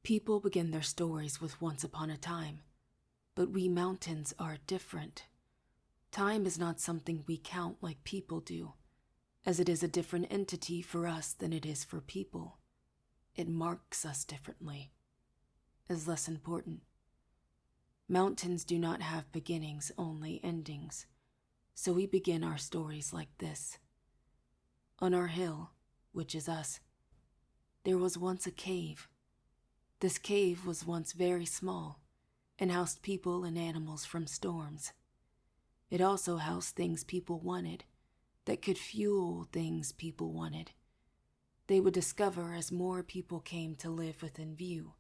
People begin their stories with once upon a time, but we mountains are different. Time is not something we count like people do, as it is a different entity for us than it is for people. It marks us differently, as less important. Mountains do not have beginnings, only endings, so we begin our stories like this. On our hill, which is us, there was once a cave. This cave was once very small and housed people and animals from storms. It also housed things people wanted, that could fuel things people wanted. They would discover as more people came to live within view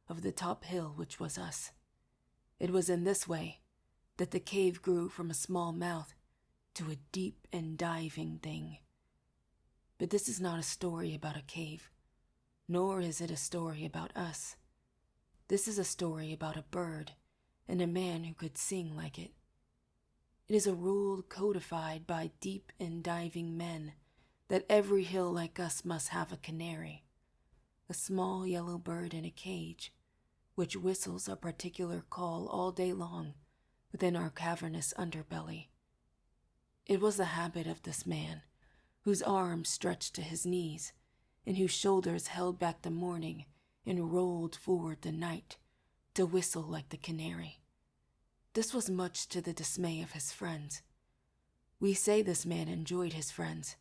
of the top hill, which was us. It was in this way that the cave grew from a small mouth to a deep and diving thing. But this is not a story about a cave, nor is it a story about us. This is a story about a bird and a man who could sing like it. It is a rule codified by deep and diving men that every hill like us must have a canary, a small yellow bird in a cage, which whistles a particular call all day long within our cavernous underbelly. It was the habit of this man, whose arms stretched to his knees, and whose shoulders held back the morning and rolled forward the night, to whistle like the canary. This was much to the dismay of his friends. We say this man enjoyed his friends,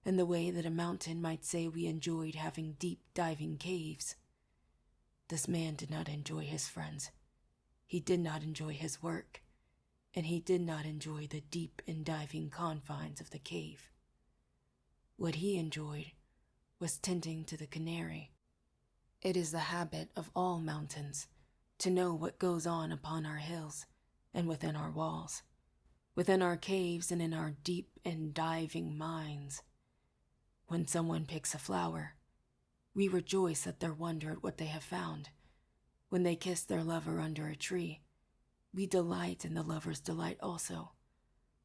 in the way that a mountain might say we enjoyed having deep diving caves. This man did not enjoy his friends. He did not enjoy his work, and he did not enjoy the deep and diving confines of the cave. What he enjoyed was tending to the canary. It is the habit of all mountains to know what goes on upon our hills and within our walls, within our caves and in our deep and diving minds. When someone picks a flower, we rejoice at their wonder at what they have found. When they kiss their lover under a tree, we delight in the lover's delight also.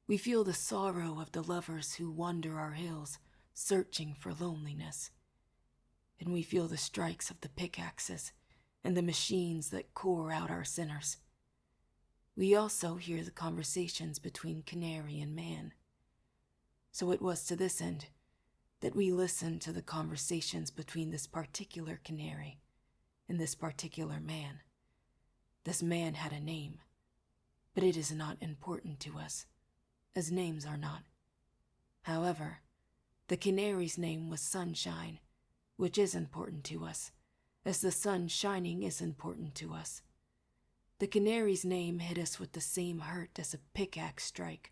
We feel the sorrow of the lovers who wander our hills, searching for loneliness. And we feel the strikes of the pickaxes and the machines that core out our sinners. We also hear the conversations between canary and man. So it was to this end that we listened to the conversations between this particular canary and this particular man. This man had a name, but it is not important to us, as names are not. However, the canary's name was Sunshine, which is important to us, as the sun shining is important to us. The canary's name hit us with the same hurt as a pickaxe strike,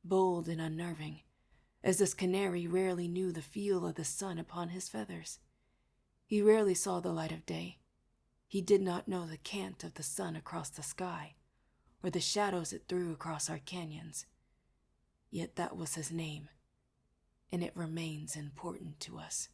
bold and unnerving, as this canary rarely knew the feel of the sun upon his feathers. He rarely saw the light of day. He did not know the cant of the sun across the sky, or the shadows it threw across our canyons. Yet that was his name, and it remains important to us.